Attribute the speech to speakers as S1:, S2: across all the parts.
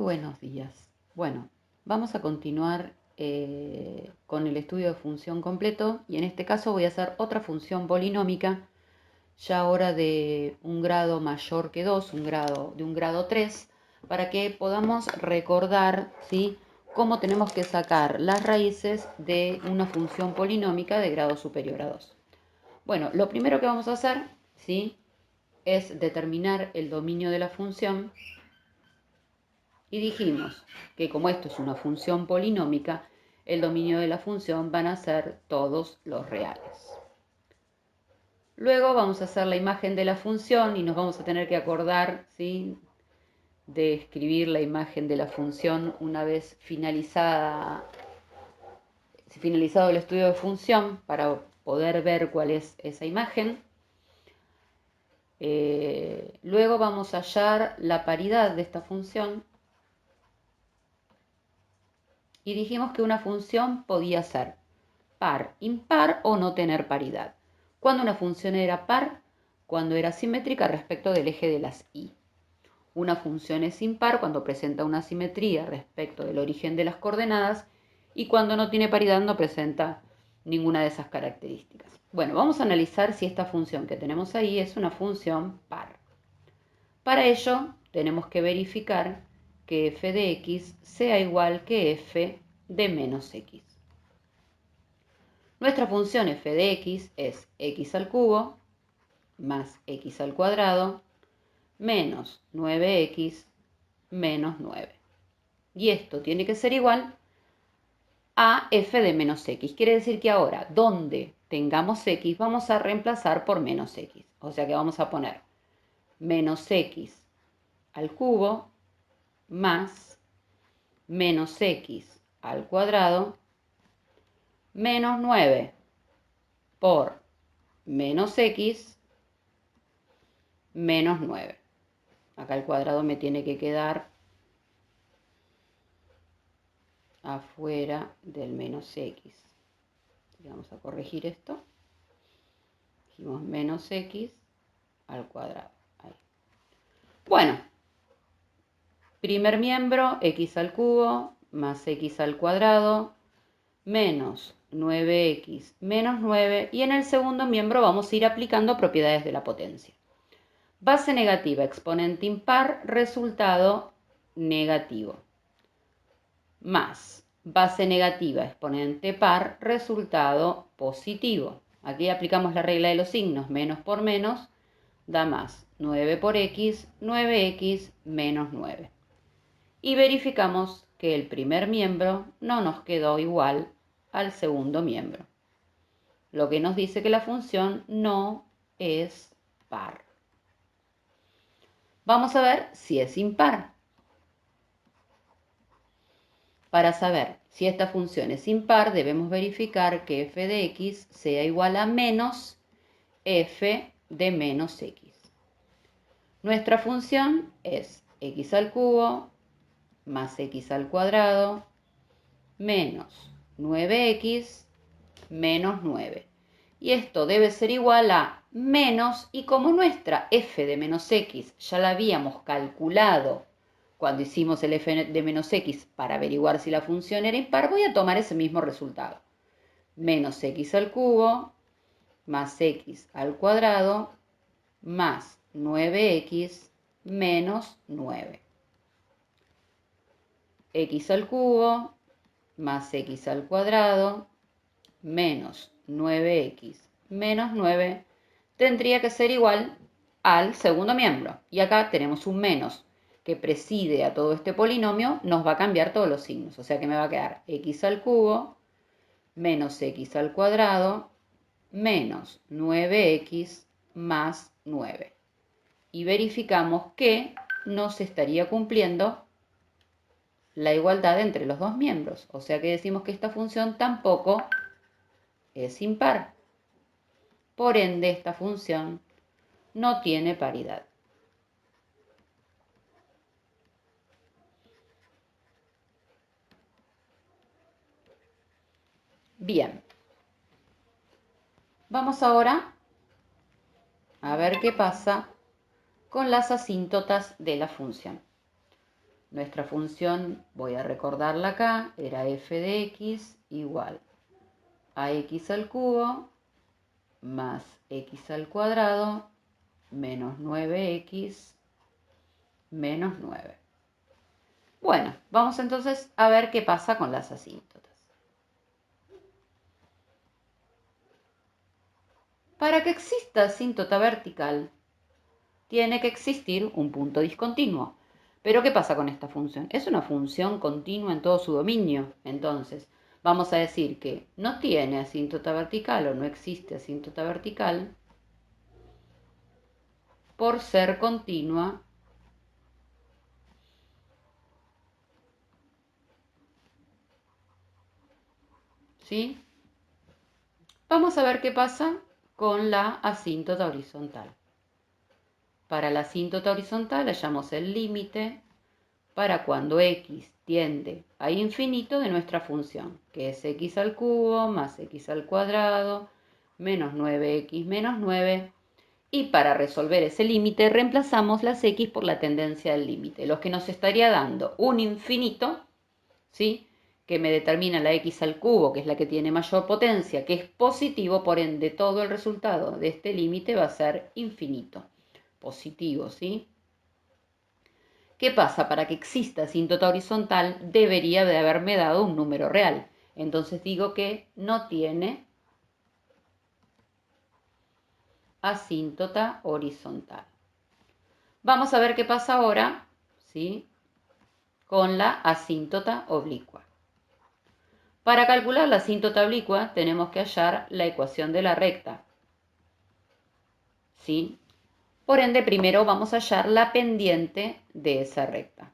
S1: Buenos días. Bueno, vamos a continuar con el estudio de función completo y en este caso voy a hacer otra función polinómica, ya ahora de un grado mayor que 2, de un grado 3, para que podamos recordar, ¿sí?, cómo tenemos que sacar las raíces de una función polinómica de grado superior a 2. Bueno, lo primero que vamos a hacer, ¿sí?, es determinar el dominio de la función. Y dijimos que como esto es una función polinómica, el dominio de la función van a ser todos los reales. Luego vamos a hacer la imagen de la función y nos vamos a tener que acordar, ¿sí?, de escribir la imagen de la función una vez finalizado el estudio de función para poder ver cuál es esa imagen. Luego vamos a hallar la paridad de esta función. Y dijimos que una función podía ser par, impar o no tener paridad. Cuando una función era par, cuando era simétrica respecto del eje de las y. Una función es impar cuando presenta una simetría respecto del origen de las coordenadas y cuando no tiene paridad no presenta ninguna de esas características. Bueno, vamos a analizar si esta función que tenemos ahí es una función par. Para ello tenemos que verificar que f de x sea igual que f de menos x. Nuestra función f de x es x al cubo más x al cuadrado menos 9x menos 9. Y esto tiene que ser igual a f de menos x. Quiere decir que ahora, donde tengamos x, vamos a reemplazar por menos x. O sea que vamos a poner menos x al cubo más menos x al cuadrado menos 9 por menos x menos 9. Acá el cuadrado me tiene que quedar afuera del menos x. Vamos a corregir esto. Dijimos menos x al cuadrado. Ahí. Bueno, primer miembro, x al cubo más x al cuadrado menos 9x menos 9. Y en el segundo miembro vamos a ir aplicando propiedades de la potencia. Base negativa, exponente impar, resultado negativo. Más base negativa, exponente par, resultado positivo. Aquí aplicamos la regla de los signos, menos por menos da más. 9 por x, 9x menos 9. Y verificamos que el primer miembro no nos quedó igual al segundo miembro, lo que nos dice que la función no es par. Vamos a ver si es impar. Para saber si esta función es impar, debemos verificar que f de x sea igual a menos f de menos x. Nuestra función es x al cubo más x al cuadrado menos 9x menos 9. Y esto debe ser igual a menos, y como nuestra f de menos x ya la habíamos calculado cuando hicimos el f de menos x para averiguar si la función era impar, voy a tomar ese mismo resultado. Menos x al cubo más x al cuadrado más 9x menos 9. X al cubo más x al cuadrado menos 9x menos 9 tendría que ser igual al segundo miembro. Y acá tenemos un menos que preside a todo este polinomio, nos va a cambiar todos los signos. O sea que me va a quedar x al cubo menos x al cuadrado menos 9x más 9. Y verificamos que no se estaría cumpliendo la igualdad entre los dos miembros. O sea que decimos que esta función tampoco es impar. Por ende, esta función no tiene paridad. Bien. Vamos ahora a ver qué pasa con las asíntotas de la función. Nuestra función, voy a recordarla acá, era f de x igual a x al cubo más x al cuadrado menos 9x menos 9. Bueno, vamos entonces a ver qué pasa con las asíntotas. Para que exista asíntota vertical, tiene que existir un punto discontinuo. Pero ¿qué pasa con esta función? Es una función continua en todo su dominio. Entonces, vamos a decir que no tiene asíntota vertical o no existe asíntota vertical por ser continua ¿sí? Vamos a ver qué pasa con la asíntota horizontal. Para la asíntota horizontal hallamos el límite para cuando x tiende a infinito de nuestra función, que es x al cubo más x al cuadrado menos 9x menos 9. Y para resolver ese límite reemplazamos las x por la tendencia del límite, lo que nos estaría dando un infinito, ¿sí?, que me determina la x al cubo, que es la que tiene mayor potencia, que es positivo, por ende todo el resultado de este límite va a ser infinito, positivo, ¿sí? ¿Qué pasa? Para que exista asíntota horizontal debería de haberme dado un número real. Entonces digo que no tiene asíntota horizontal. Vamos a ver qué pasa ahora, ¿sí?, con la asíntota oblicua. Para calcular la asíntota oblicua tenemos que hallar la ecuación de la recta, ¿sí? Por ende, primero vamos a hallar la pendiente de esa recta.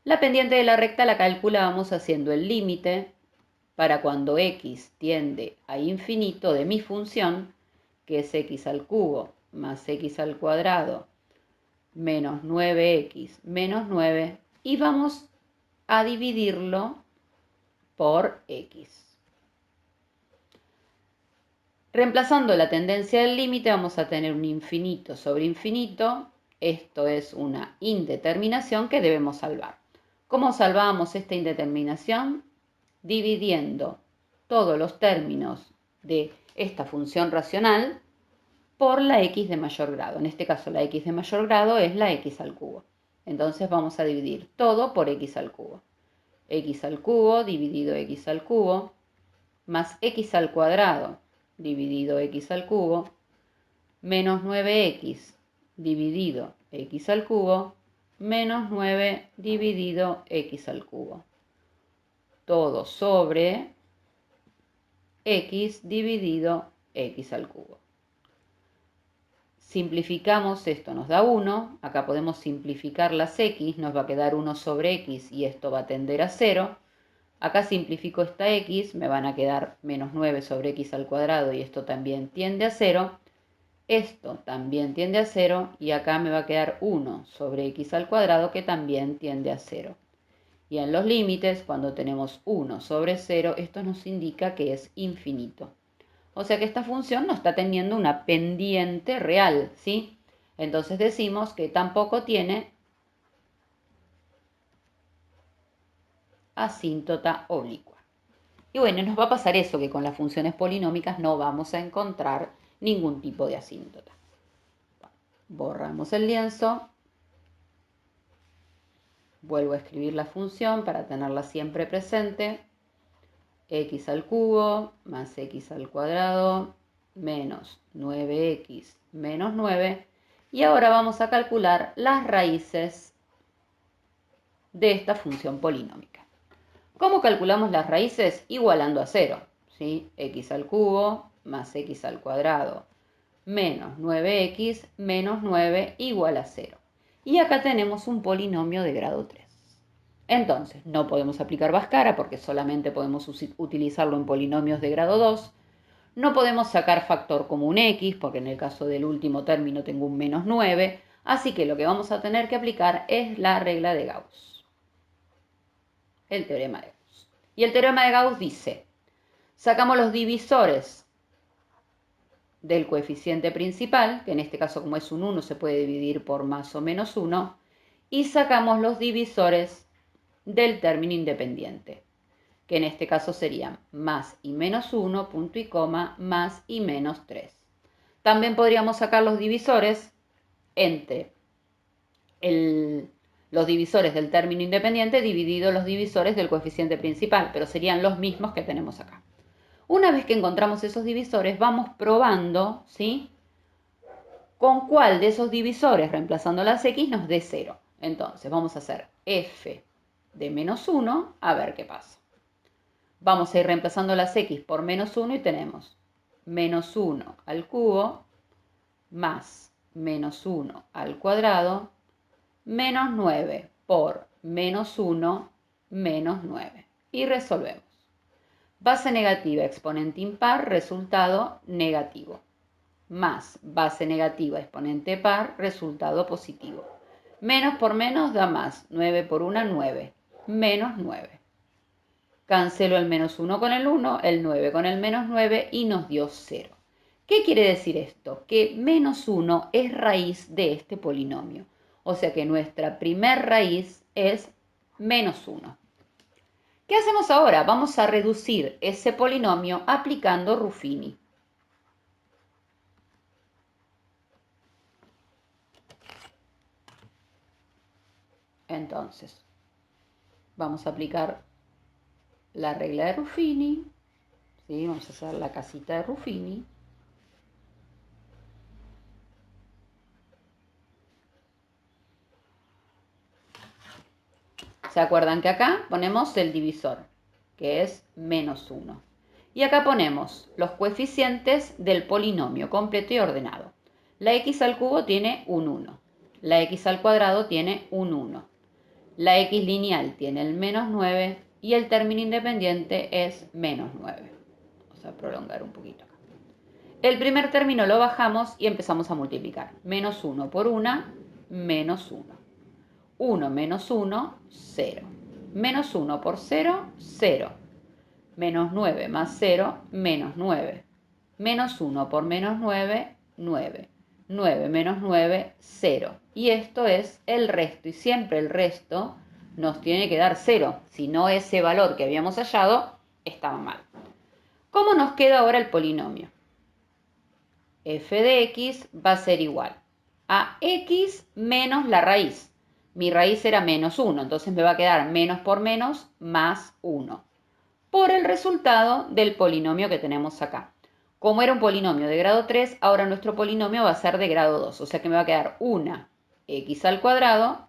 S1: La pendiente de la recta la calculamos haciendo el límite para cuando x tiende a infinito de mi función, que es x al cubo más x al cuadrado menos 9x menos 9, y vamos a dividirlo por x. Reemplazando la tendencia del límite vamos a tener un infinito sobre infinito. Esto es una indeterminación que debemos salvar. ¿Cómo salvamos esta indeterminación? Dividiendo todos los términos de esta función racional por la x de mayor grado. En este caso la x de mayor grado es la x al cubo. Entonces vamos a dividir todo por x al cubo. X al cubo dividido x al cubo más x al cuadrado dividido x al cubo menos 9x dividido x al cubo menos 9 dividido x al cubo. Todo sobre x dividido x al cubo. Simplificamos, esto nos da 1, acá podemos simplificar las x, nos va a quedar 1 sobre x y esto va a tender a 0. Acá simplifico esta x, me van a quedar menos 9 sobre x al cuadrado y esto también tiende a 0. Esto también tiende a 0 y acá me va a quedar 1 sobre x al cuadrado que también tiende a 0. Y en los límites, cuando tenemos 1 sobre 0, esto nos indica que es infinito. O sea que esta función no está teniendo una pendiente real, ¿sí? Entonces decimos que tampoco tiene asíntota oblicua. Y bueno, nos va a pasar eso, que con las funciones polinómicas no vamos a encontrar ningún tipo de asíntota. Borramos el lienzo. Vuelvo a escribir la función para tenerla siempre presente. X al cubo más x al cuadrado menos 9x menos 9. Y ahora vamos a calcular las raíces de esta función polinómica. ¿Cómo calculamos las raíces? Igualando a 0, ¿sí? X al cubo más x al cuadrado menos 9x menos 9 igual a 0. Y acá tenemos un polinomio de grado 3. Entonces, no podemos aplicar Bhaskara porque solamente podemos utilizarlo en polinomios de grado 2. No podemos sacar factor común x porque en el caso del último término tengo un menos 9. Así que lo que vamos a tener que aplicar es la regla de Gauss. El teorema de Gauss. Y el teorema de Gauss dice, sacamos los divisores del coeficiente principal, que en este caso como es un 1 se puede dividir por más o menos 1, y sacamos los divisores del término independiente, que en este caso serían más y menos 1, punto y coma, más y menos 3. También podríamos sacar los divisores entre los divisores del término independiente dividido los divisores del coeficiente principal, pero serían los mismos que tenemos acá. Una vez que encontramos esos divisores, vamos probando, ¿sí?, con cuál de esos divisores, reemplazando las x, nos dé 0. Entonces, vamos a hacer f de menos 1, a ver qué pasa. Vamos a ir reemplazando las x por menos 1 y tenemos menos 1 al cubo más menos 1 al cuadrado menos 9 por menos 1 menos 9. Y resolvemos. Base negativa, exponente impar, resultado negativo. Más base negativa, exponente par, resultado positivo. Menos por menos da más. 9 por 1, 9. Menos 9. Cancelo el menos 1 con el 1, el 9 con el menos 9 y nos dio 0. ¿Qué quiere decir esto? Que menos 1 es raíz de este polinomio. O sea que nuestra primer raíz es menos 1. ¿Qué hacemos ahora? Vamos a reducir ese polinomio aplicando Ruffini. Entonces, vamos a aplicar la regla de Ruffini. ¿Sí? Vamos a hacer la casita de Ruffini. ¿Se acuerdan que acá ponemos el divisor, que es menos 1? Y acá ponemos los coeficientes del polinomio completo y ordenado. La x al cubo tiene un 1. La x al cuadrado tiene un 1. La x lineal tiene el menos 9 y el término independiente es menos 9. Vamos a prolongar un poquito acá. El primer término lo bajamos y empezamos a multiplicar. Menos 1 por 1, menos 1. 1 menos 1, 0. Menos 1 por 0, 0. Menos 9 más 0, menos 9. Menos 1 por menos 9, 9. 9 menos 9, 0. Y esto es el resto. Y siempre el resto nos tiene que dar 0. Si no, ese valor que habíamos hallado estaba mal. ¿Cómo nos queda ahora el polinomio? F de x va a ser igual a x menos la raíz. Mi raíz era menos 1, entonces me va a quedar menos por menos más 1. Por el resultado del polinomio que tenemos acá. Como era un polinomio de grado 3, ahora nuestro polinomio va a ser de grado 2. O sea que me va a quedar una x al cuadrado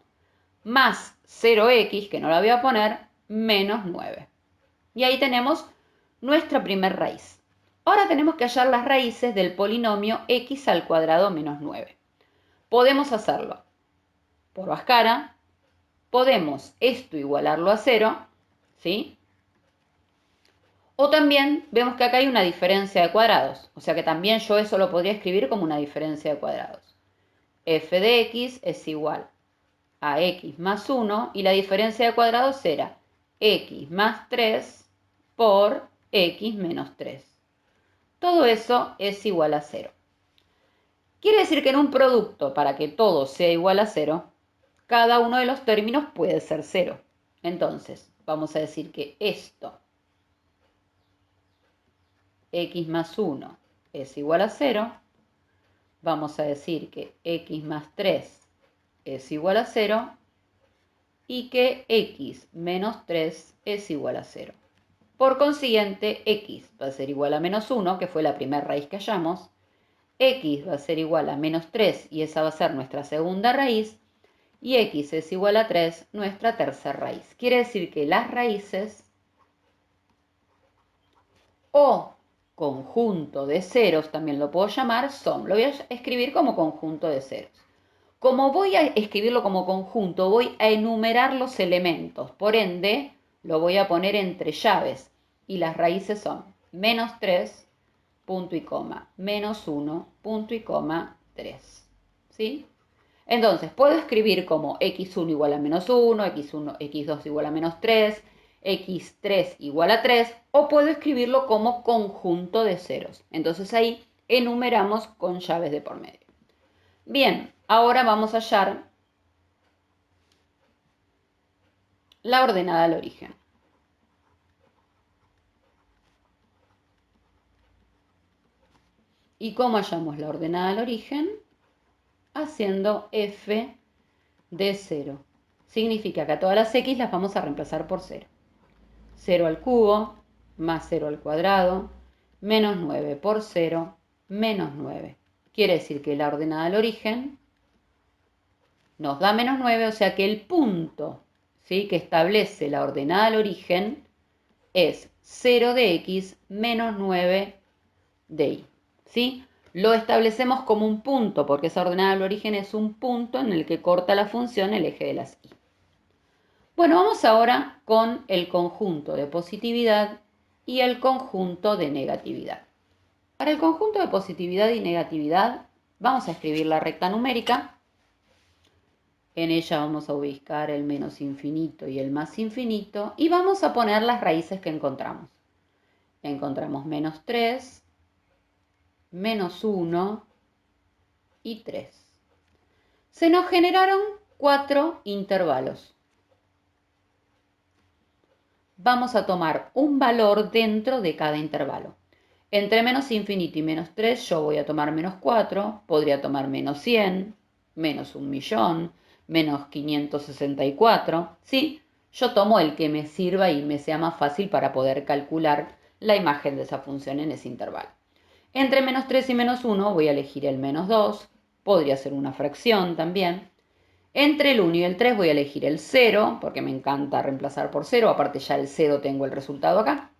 S1: más 0x, que no la voy a poner, menos 9. Y ahí tenemos nuestra primer raíz. Ahora tenemos que hallar las raíces del polinomio x al cuadrado menos 9. Podemos hacerlo por Bhaskara, podemos esto igualarlo a 0, ¿sí? O también vemos que acá hay una diferencia de cuadrados, o sea que también yo eso lo podría escribir como una diferencia de cuadrados. F de x es igual a x más 1 y la diferencia de cuadrados será x más 3 por x menos 3. Todo eso es igual a 0. Quiere decir que en un producto, para que todo sea igual a 0, cada uno de los términos puede ser 0. Entonces, vamos a decir que esto, x más 1, es igual a 0. Vamos a decir que x más 3 es igual a 0 y que x menos 3 es igual a 0. Por consiguiente, x va a ser igual a menos 1, que fue la primera raíz que hallamos. X va a ser igual a menos 3 y esa va a ser nuestra segunda raíz. Y x es igual a 3, nuestra tercera raíz. Quiere decir que las raíces o conjunto de ceros, también lo puedo llamar, lo voy a escribir como conjunto de ceros. Como voy a escribirlo como conjunto, voy a enumerar los elementos. Por ende, lo voy a poner entre llaves. Y las raíces son menos 3, punto y coma, menos 1, punto y coma, 3. ¿Sí? Entonces, puedo escribir como x1 igual a menos 1, x1, x2 igual a menos 3, x3 igual a 3, o puedo escribirlo como conjunto de ceros. Entonces ahí enumeramos con llaves de por medio. Bien, ahora vamos a hallar la ordenada al origen. ¿Y cómo hallamos la ordenada al origen? Haciendo f de 0. Significa que a todas las x las vamos a reemplazar por 0. 0 al cubo más 0 al cuadrado menos 9 por 0 menos 9. Quiere decir que la ordenada al origen nos da menos 9, o sea que el punto, ¿sí?, que establece la ordenada al origen es 0 de x menos 9 de y. ¿Sí? Lo establecemos como un punto porque esa ordenada al origen es un punto en el que corta la función el eje de las y. Bueno, vamos ahora con el conjunto de positividad y el conjunto de negatividad. Para el conjunto de positividad y negatividad vamos a escribir la recta numérica. En ella vamos a ubicar el menos infinito y el más infinito y vamos a poner las raíces que encontramos. Encontramos menos 3, menos 1 y 3. Se nos generaron 4 intervalos. Vamos a tomar un valor dentro de cada intervalo. Entre menos infinito y menos 3 yo voy a tomar menos 4, podría tomar menos 100, menos 1.000.000, menos 564, ¿sí? Yo tomo el que me sirva y me sea más fácil para poder calcular la imagen de esa función en ese intervalo. Entre menos 3 y menos 1 voy a elegir el menos 2, podría ser una fracción también. Entre el 1 y el 3 voy a elegir el 0, porque me encanta reemplazar por 0, aparte ya el 0 tengo el resultado acá.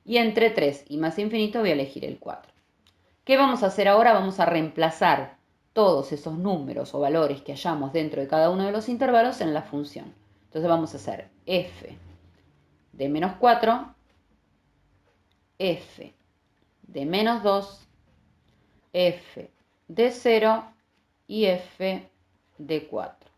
S1: Y entre 3 y más infinito voy a elegir el 4. ¿Qué vamos a hacer ahora? Vamos a reemplazar todos esos números o valores que hayamos dentro de cada uno de los intervalos en la función. Entonces vamos a hacer f de menos 4, f de menos 2, f de 0 y f de 4.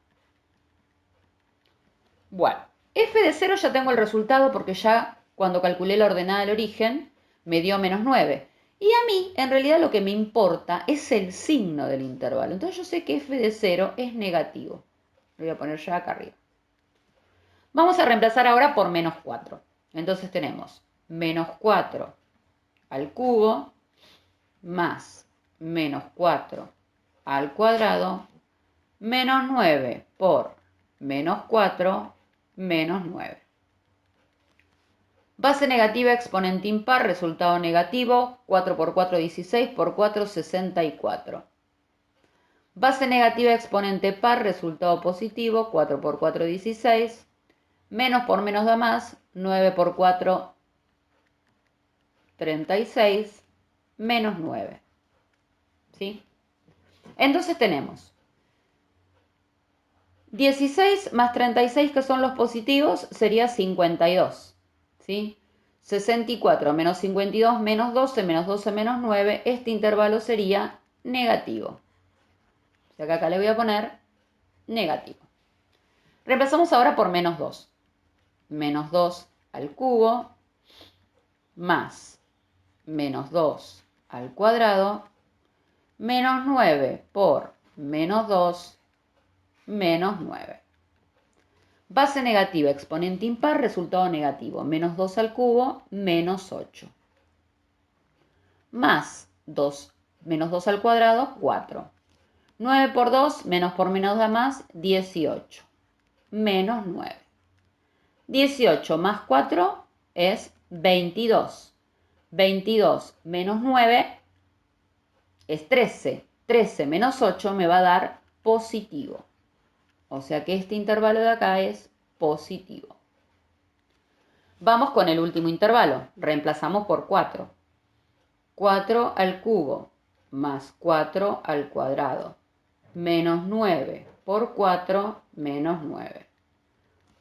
S1: Bueno, f de 0 ya tengo el resultado porque ya cuando calculé la ordenada del origen me dio menos 9. Y a mí, en realidad, lo que me importa es el signo del intervalo. Entonces yo sé que f de 0 es negativo. Lo voy a poner ya acá arriba. Vamos a reemplazar ahora por menos 4. Entonces tenemos menos 4 al cubo más menos 4 al cuadrado menos 9 por menos 4 menos 9. Base negativa, exponente impar, resultado negativo, 4 por 4, 16, por 4, 64. Base negativa, exponente par, resultado positivo, 4 por 4, 16. Menos por menos da más, 9 por 4, 36, menos 9. ¿Sí? Entonces tenemos 16 más 36, que son los positivos, sería 52. ¿Sí? 64 menos 52 menos 12 menos 9, este intervalo sería negativo. O sea que acá le voy a poner negativo. Reemplazamos ahora por menos 2. Menos 2 al cubo más menos 2 al cuadrado menos 9 por menos 2 menos 9. Base negativa, exponente impar, resultado negativo. Menos 2 al cubo, menos 8. Más 2, menos 2 al cuadrado, 4. 9 por 2, menos por menos da más, 18. Menos 9. 18 más 4 es 22. 22 menos 9 es 13. 13 menos 8 me va a dar positivo. O sea que este intervalo de acá es positivo. Vamos con el último intervalo. Reemplazamos por 4. 4 al cubo más 4 al cuadrado. Menos 9 por 4 menos 9.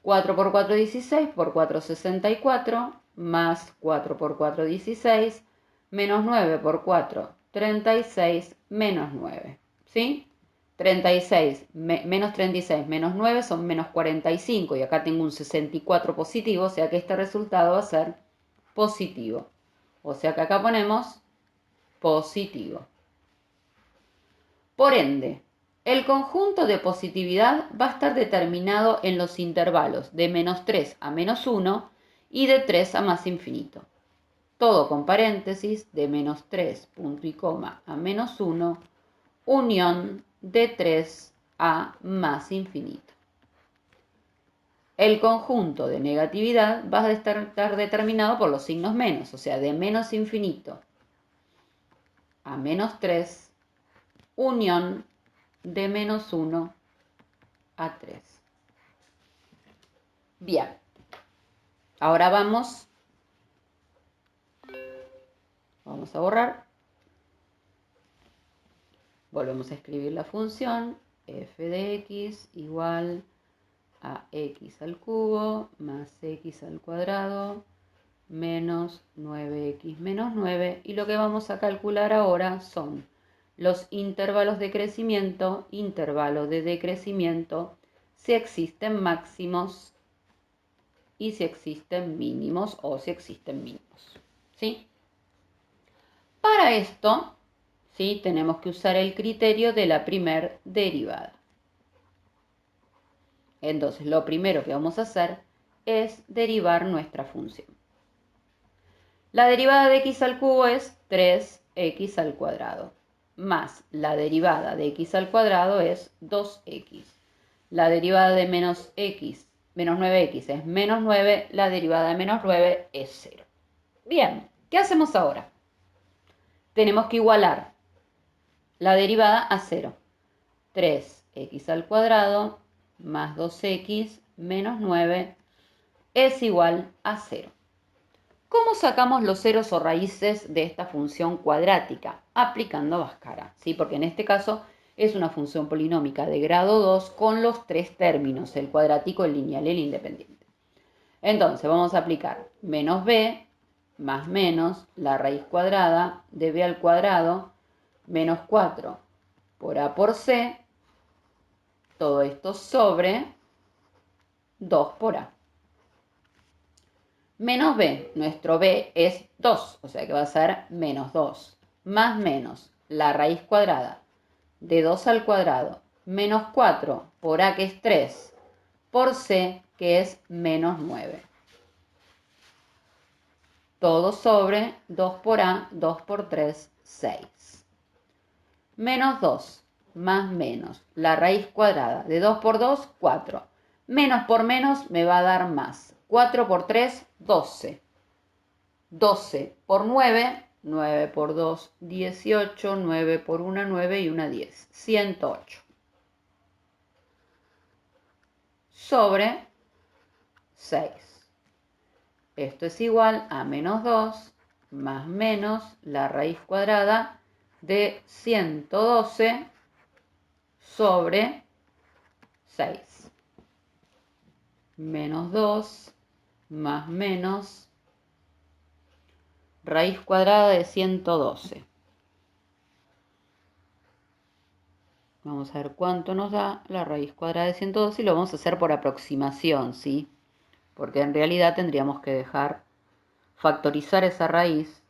S1: 4 por 4, 16, por 4, 64, más 4 por 4, 16, menos 9 por 4, 36, menos 9. ¿Sí? 36, menos 36, menos 9 son menos 45 y acá tengo un 64 positivo, o sea que este resultado va a ser positivo. O sea que acá ponemos positivo. Por ende, El conjunto de positividad va a estar determinado en los intervalos de menos 3 a menos 1 y de 3 a más infinito. Todo con paréntesis de menos 3, punto y coma, a menos 1, unión de 3 a más infinito. El conjunto de negatividad va a estar determinado por los signos menos, o sea, de menos infinito a menos 3, unión de menos 1 a 3. Bien, ahora vamos a borrar. Volvemos a escribir la función f de x igual a x al cubo más x al cuadrado menos 9x menos 9. Y lo que vamos a calcular ahora son los intervalos de crecimiento, intervalos de decrecimiento, si existen máximos y si existen mínimos o si existen mínimos. ¿Sí? Para esto, ¿sí?, tenemos que usar el criterio de la primer derivada. Entonces, lo primero que vamos a hacer es derivar nuestra función. La derivada de x al cubo es 3x al cuadrado, más la derivada de x al cuadrado es 2x. La derivada de menos 9x es menos 9, la derivada de menos 9 es 0. Bien, ¿qué hacemos ahora? Tenemos que igualar la derivada a 0. 3x al cuadrado más 2x menos 9 es igual a 0. ¿Cómo sacamos los ceros o raíces de esta función cuadrática? Aplicando Bhaskara, ¿sí? Porque en este caso es una función polinómica de grado 2 con los tres términos, el cuadrático, el lineal y el independiente. Entonces vamos a aplicar menos b más menos la raíz cuadrada de b al cuadrado menos 4 por a por c, todo esto sobre 2 por a. Menos b, nuestro b es 2, o sea que va a ser menos 2, más menos la raíz cuadrada de 2 al cuadrado, menos 4 por a que es 3, por c que es menos 9. Todo sobre 2 por a, 2 por 3, 6. Menos 2, más menos la raíz cuadrada de 2 por 2, 4. Menos por menos me va a dar más. 4 por 3, 12. 12 por 9, 9 por 2, 18, 9 por 1, 9 y 1, 10. 108. Sobre 6. Esto es igual a menos 2 más menos la raíz cuadrada de 112 sobre 6. Menos 2 más menos raíz cuadrada de 112. Vamos a ver cuánto nos da la raíz cuadrada de 112 y lo vamos a hacer por aproximación, ¿sí? Porque en realidad tendríamos que dejar factorizar esa raíz.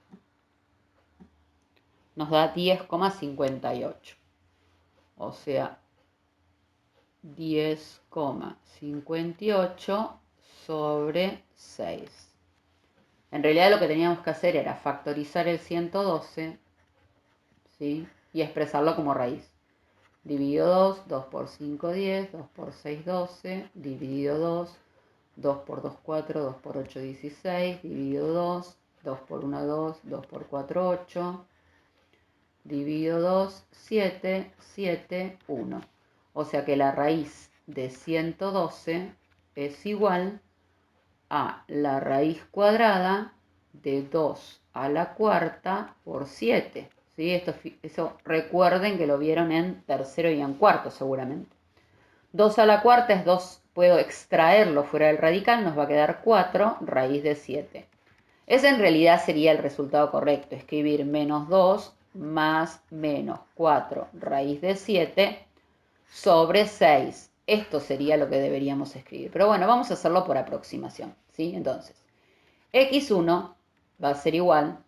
S1: Nos da 10,58. O sea, 10,58 sobre 6. En realidad lo que teníamos que hacer era factorizar el 112, ¿sí?, y expresarlo como raíz. Dividido 2, 2 por 5, 10, 2 por 6, 12, dividido 2, 2 por 2, 4, 2 por 8, 16, dividido 2, 2 por 1, 2, 2 por 4, 8, dividido 2, 7, 7, 1. O sea que la raíz de 112 es igual a la raíz cuadrada de 2 a la cuarta por 7. ¿Sí? Eso recuerden que lo vieron en tercero y en cuarto seguramente. 2 a la cuarta es 2, puedo extraerlo fuera del radical, nos va a quedar 4 raíz de 7. Ese en realidad sería el resultado correcto, escribir menos 2 más menos 4 raíz de 7 sobre 6. Esto sería lo que deberíamos escribir. Pero bueno, vamos a hacerlo por aproximación, ¿sí? Entonces, x1 va a ser igual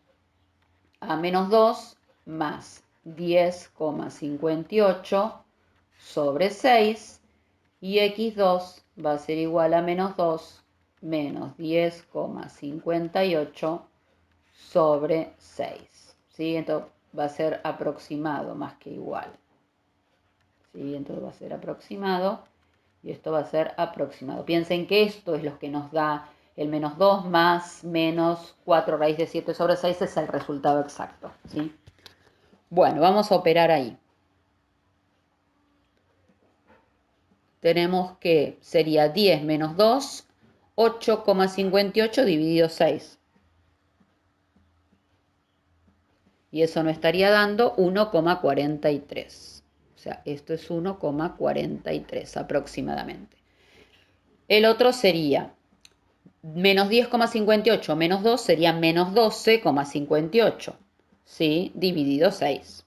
S1: a menos 2 más 10,58 sobre 6 y x2 va a ser igual a menos 2 menos 10,58 sobre 6. ¿Sí? Entonces va a ser aproximado más que igual. ¿Sí? Entonces va a ser aproximado y esto va a ser aproximado. Piensen que esto es lo que nos da el menos 2 más menos 4 raíz de 7 sobre 6 es el resultado exacto. ¿Sí? Bueno, vamos a operar ahí. Tenemos que sería 10 menos 2, 8,58 dividido 6. Y eso nos estaría dando 1,43. O sea, esto es 1,43 aproximadamente. El otro sería menos 10,58 menos 2 sería menos 12,58. ¿Sí? Dividido 6.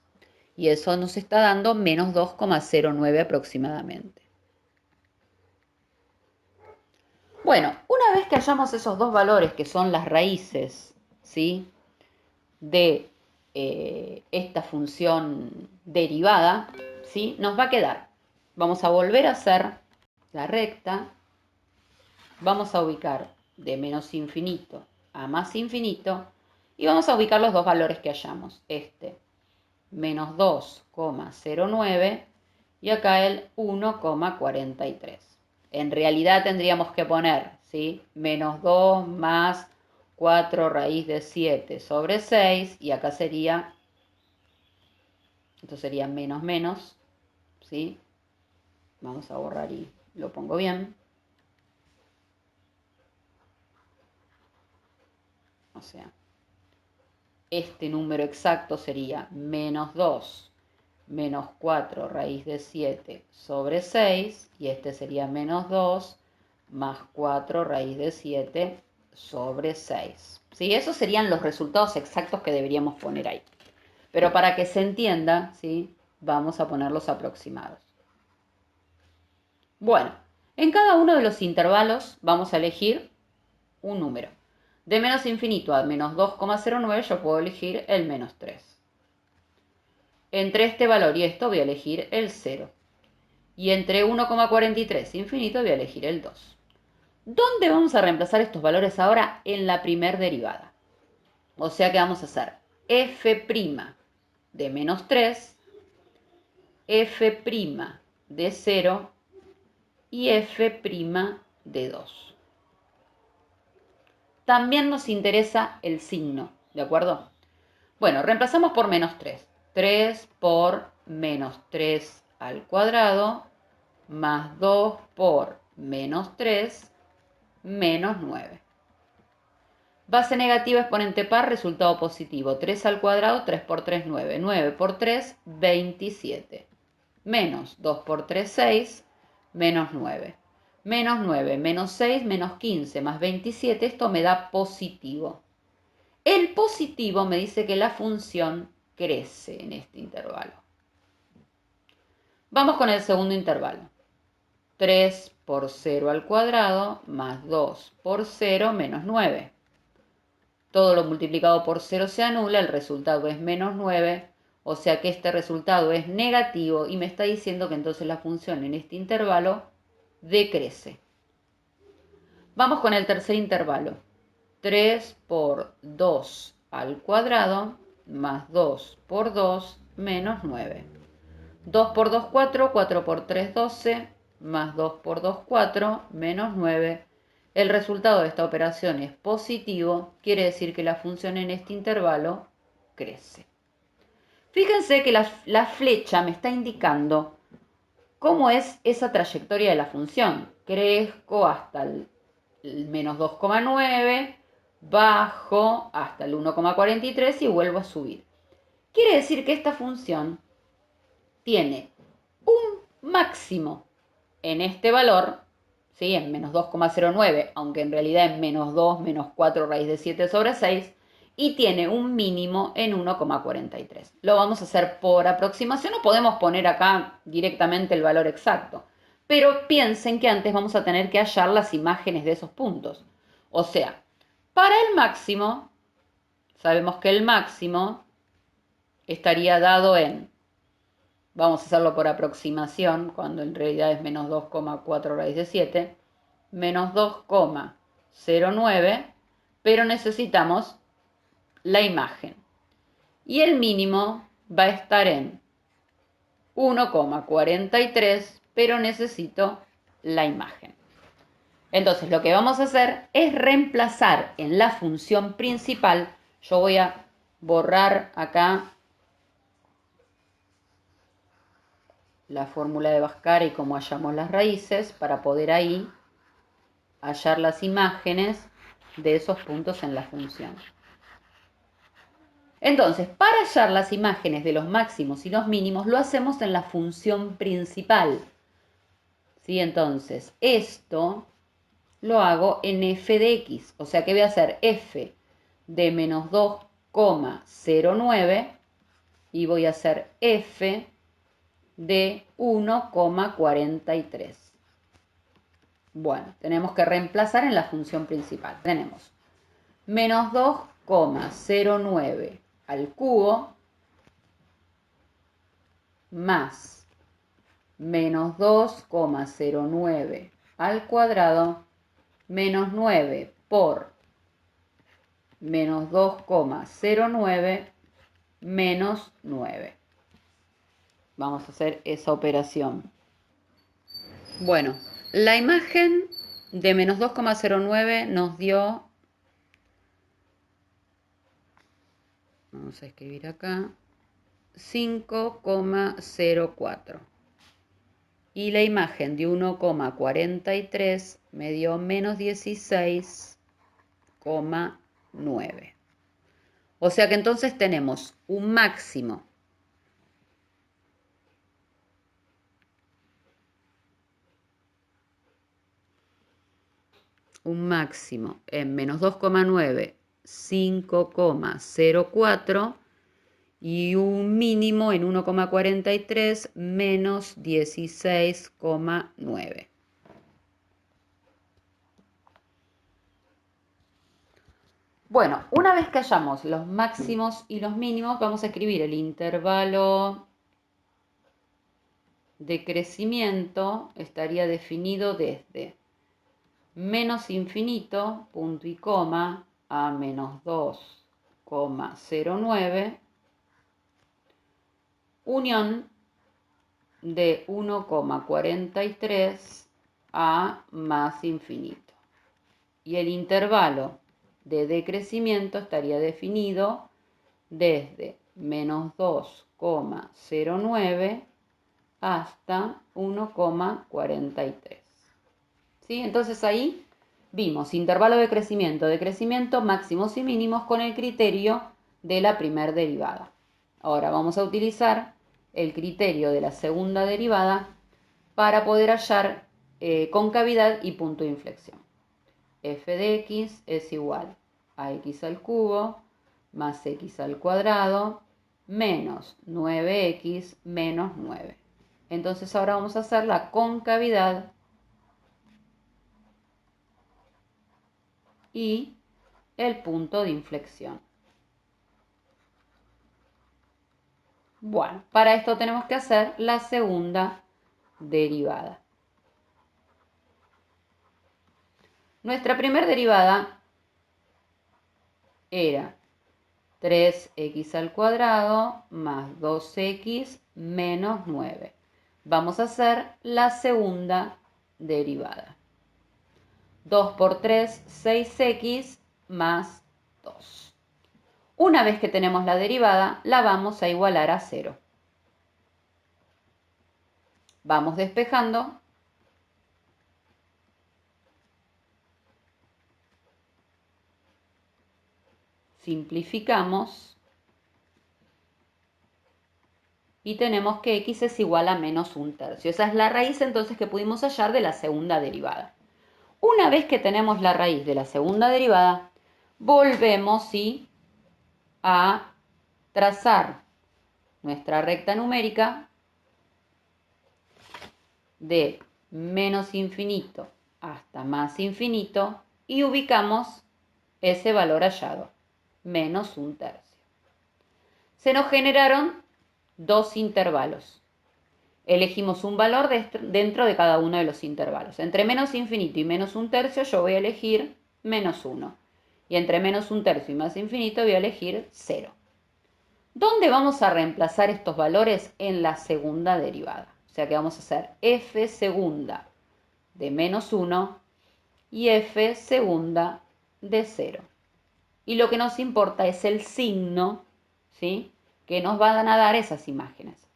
S1: Y eso nos está dando menos 2,09 aproximadamente. Bueno, una vez que hallamos esos dos valores que son las raíces, ¿sí? De esta función derivada, ¿sí? Nos va a quedar. Vamos a volver a hacer la recta. Vamos a ubicar de menos infinito a más infinito. Y vamos a ubicar los dos valores que hallamos. Este, menos 2,09 y acá el 1,43. En realidad tendríamos que poner, ¿sí? Menos 2 más 4 raíz de 7 sobre 6 y acá sería, esto sería menos menos, ¿sí? Vamos a borrar y lo pongo bien. O sea, este número exacto sería menos 2 menos 4 raíz de 7 sobre 6 y este sería menos 2 más 4 raíz de 7 sobre 6. ¿Sí? Esos serían los resultados exactos que deberíamos poner ahí. Pero para que se entienda, ¿sí? Vamos a poner los aproximados. Bueno, en cada uno de los intervalos vamos a elegir un número. De menos infinito a menos 2,09 yo puedo elegir el menos 3. Entre este valor y esto voy a elegir el 0. Y entre 1,43 infinito voy a elegir el 2. ¿Dónde vamos a reemplazar estos valores ahora? En la primer derivada. O sea que vamos a hacer f' de menos 3, f' de 0 y f' de 2. También nos interesa el signo, ¿de acuerdo? Bueno, reemplazamos por menos 3. 3 por menos 3 al cuadrado más 2 por menos 3 menos 9. Base negativa, exponente par, resultado positivo. 3 al cuadrado, 3 por 3, 9. 9 por 3, 27. Menos 2 por 3, 6. Menos 9. Menos 9, menos 6, menos 15, más 27. Esto me da positivo. El positivo me dice que la función crece en este intervalo. Vamos con el segundo intervalo. 3 por 0 al cuadrado más 2 por 0 menos 9. Todo lo multiplicado por 0 se anula, el resultado es menos 9, o sea que este resultado es negativo y me está diciendo que entonces la función en este intervalo decrece. Vamos con el tercer intervalo. 3 por 2 al cuadrado más 2 por 2 menos 9. 2 por 2, 4, 4 por 3, 12, más 2 por 2, 4, menos 9. El resultado de esta operación es positivo, quiere decir que la función en este intervalo crece. Fíjense que la flecha me está indicando cómo es esa trayectoria de la función. Crezco hasta el menos 2,9, bajo hasta el 1,43 y vuelvo a subir. Quiere decir que esta función tiene un máximo en este valor, ¿sí? En menos 2,09, aunque en realidad es menos 2, menos 4 raíz de 7 sobre 6, y tiene un mínimo en 1,43. Lo vamos a hacer por aproximación o podemos poner acá directamente el valor exacto. Pero piensen que antes vamos a tener que hallar las imágenes de esos puntos. O sea, para el máximo, sabemos que el máximo estaría dado en vamos a hacerlo por aproximación, cuando en realidad es menos 2,4 raíz de 7, menos 2,09, pero necesitamos la imagen. Y el mínimo va a estar en 1,43, pero necesito la imagen. Entonces lo que vamos a hacer es reemplazar en la función principal. Yo voy a borrar acá la fórmula de Bhaskara y cómo hallamos las raíces para poder ahí hallar las imágenes de esos puntos en la función. Entonces, para hallar las imágenes de los máximos y los mínimos, lo hacemos en la función principal. ¿Sí? Entonces, esto lo hago en f de x, o sea que voy a hacer f de menos 2,09 y voy a hacer f de 1,43. Bueno, tenemos que reemplazar en la función principal. Tenemos menos 2,09 al cubo más menos 2,09 al cuadrado menos 9 por menos 2,09 menos 9. Vamos a hacer esa operación. Bueno, la imagen de menos 2,09 nos dio, vamos a escribir acá, 5,04. Y la imagen de 1,43 me dio menos 16,9. O sea que entonces tenemos un máximo en menos 2,9, 5,04 y un mínimo en 1,43 menos 16,9. Bueno, una vez que hayamos los máximos y los mínimos, vamos a escribir el intervalo de crecimiento. Estaría definido desde menos infinito, punto y coma, a menos 2,09, unión de 1,43 a más infinito. Y el intervalo de decrecimiento estaría definido desde menos 2,09 hasta 1,43. ¿Sí? Entonces ahí vimos intervalo de crecimiento, máximos y mínimos con el criterio de la primera derivada. Ahora vamos a utilizar el criterio de la segunda derivada para poder hallar concavidad y punto de inflexión. F de x es igual a x al cubo más x al cuadrado menos 9x menos 9. Entonces ahora vamos a hacer la concavidad y el punto de inflexión. Bueno, para esto tenemos que hacer la segunda derivada. Nuestra primera derivada era 3x al cuadrado más 2x menos 9. Vamos a hacer la segunda derivada. 2 por 3, 6x más 2. Una vez que tenemos la derivada, la vamos a igualar a 0. Vamos despejando. Simplificamos. Y tenemos que x es igual a menos 1/3. Esa es la raíz entonces que pudimos hallar de la segunda derivada. Una vez que tenemos la raíz de la segunda derivada, volvemos a trazar nuestra recta numérica de menos infinito hasta más infinito y ubicamos ese valor hallado, menos 1/3. Se nos generaron dos intervalos. Elegimos un valor dentro de cada uno de los intervalos. Entre menos infinito y menos un tercio yo voy a elegir menos 1. Y entre menos un tercio y más infinito voy a elegir 0. ¿Dónde vamos a reemplazar estos valores? En la segunda derivada. O sea que vamos a hacer f segunda de menos 1 y f segunda de 0. Y lo que nos importa es el signo, ¿sí?, que nos van a dar esas imágenes.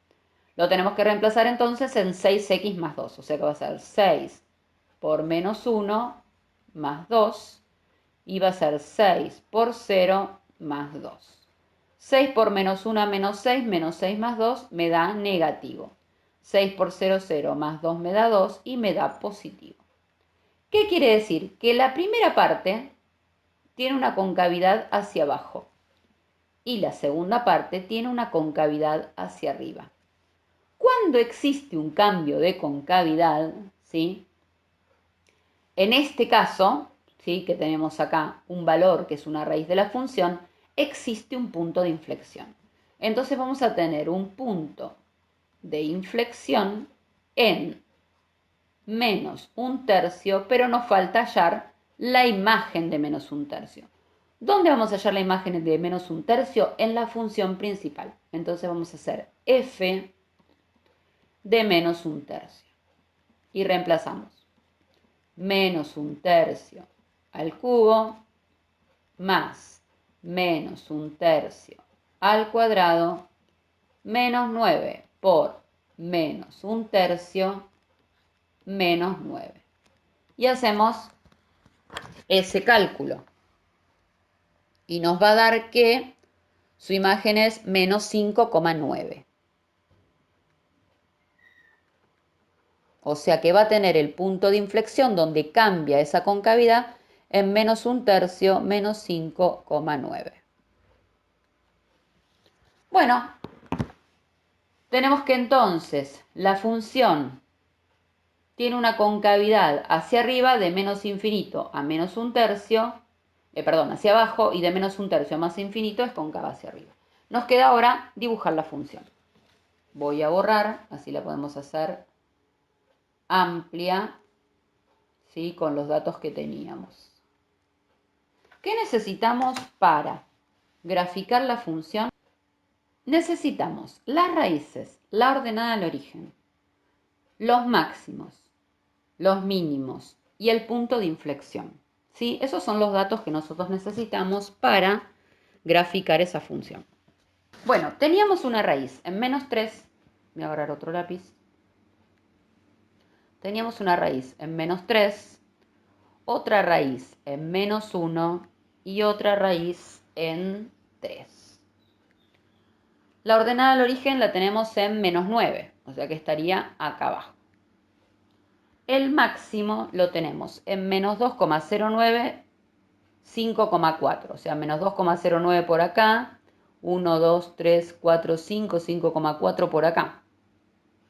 S1: Lo tenemos que reemplazar entonces en 6x más 2. O sea que va a ser 6 por menos 1 más 2. Y va a ser 6 por 0 más 2. 6 por menos 1 menos 6 más 2 me da negativo. 6 por 0, 0 más 2 me da 2 y me da positivo. ¿Qué quiere decir? Que la primera parte tiene una concavidad hacia abajo y la segunda parte tiene una concavidad hacia arriba. Cuando existe un cambio de concavidad, ¿sí?, en este caso, ¿sí?, que tenemos acá un valor que es una raíz de la función, existe un punto de inflexión. Entonces vamos a tener un punto de inflexión en menos un tercio, pero nos falta hallar la imagen de menos un tercio. ¿Dónde vamos a hallar la imagen de menos un tercio? En la función principal. Entonces vamos a hacer f de menos un tercio. Y reemplazamos menos un tercio al cubo más menos un tercio al cuadrado menos 9 por menos un tercio menos 9. Y hacemos ese cálculo. Y nos va a dar que su imagen es menos 5,9. O sea que va a tener el punto de inflexión donde cambia esa concavidad en menos un tercio menos 5,9. Bueno, tenemos que entonces la función tiene una concavidad hacia arriba de menos infinito a menos un tercio, hacia abajo, y de menos un tercio a más infinito es cóncava hacia arriba. Nos queda ahora dibujar la función. Voy a borrar, así la podemos hacer amplia, ¿sí?, con los datos que teníamos. ¿Qué necesitamos para graficar la función? Necesitamos las raíces, la ordenada al origen, los máximos, los mínimos y el punto de inflexión. ¿Sí? Esos son los datos que nosotros necesitamos para graficar esa función. Bueno, teníamos una raíz en menos 3. Voy a agarrar otro lápiz. Teníamos una raíz en menos 3, otra raíz en menos 1 y otra raíz en 3. La ordenada al origen la tenemos en menos 9, o sea que estaría acá abajo. El máximo lo tenemos en menos 2,09, 5,4, o sea, menos 2,09 por acá, 1, 2, 3, 4, 5, 5,4 por acá.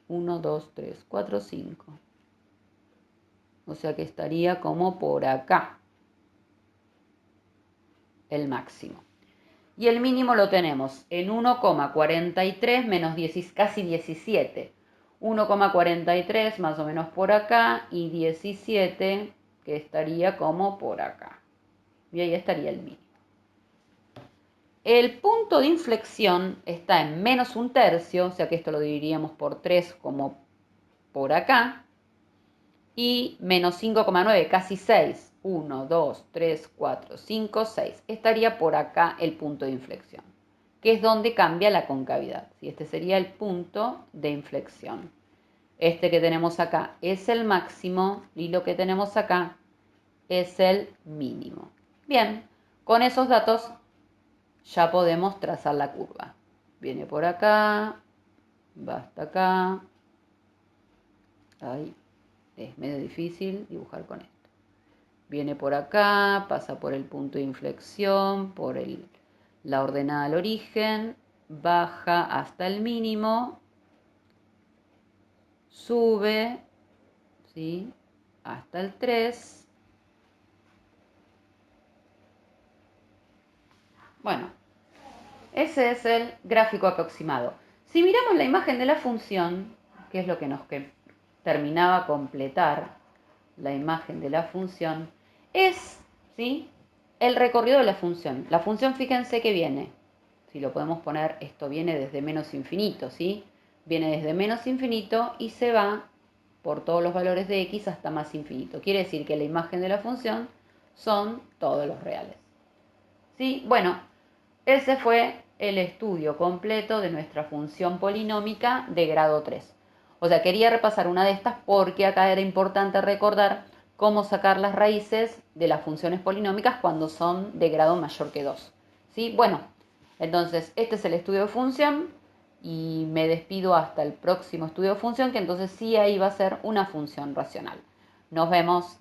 S1: 1, 2, 3, 4, 5. O sea que estaría como por acá el máximo. Y el mínimo lo tenemos en 1,43 menos 10, casi 17. 1,43 más o menos por acá y 17 que estaría como por acá. Y ahí estaría el mínimo. El punto de inflexión está en menos un tercio, o sea que esto lo dividiríamos por 3 como por acá. Y menos 5,9, casi 6. 1, 2, 3, 4, 5, 6. Estaría por acá el punto de inflexión, que es donde cambia la concavidad. Este sería el punto de inflexión. Este que tenemos acá es el máximo y lo que tenemos acá es el mínimo. Bien, con esos datos ya podemos trazar la curva. Viene por acá, va hasta acá. Ahí. Es medio difícil dibujar con esto. Viene por acá, pasa por el punto de inflexión, por la ordenada al origen, baja hasta el mínimo, sube, ¿sí?, hasta el 3. Bueno, ese es el gráfico aproximado. Si miramos la imagen de la función, que es lo que terminaba completar la imagen de la función, es, ¿sí?, el recorrido de la función. La función, fíjense que viene, si lo podemos poner, esto viene desde menos infinito, ¿sí? Viene desde menos infinito y se va por todos los valores de x hasta más infinito. Quiere decir que la imagen de la función son todos los reales. ¿Sí? Bueno, ese fue el estudio completo de nuestra función polinómica de grado 3. O sea, quería repasar una de estas porque acá era importante recordar cómo sacar las raíces de las funciones polinómicas cuando son de grado mayor que 2. ¿Sí? Bueno, entonces este es el estudio de función y me despido hasta el próximo estudio de función, que entonces sí ahí va a ser una función racional. Nos vemos.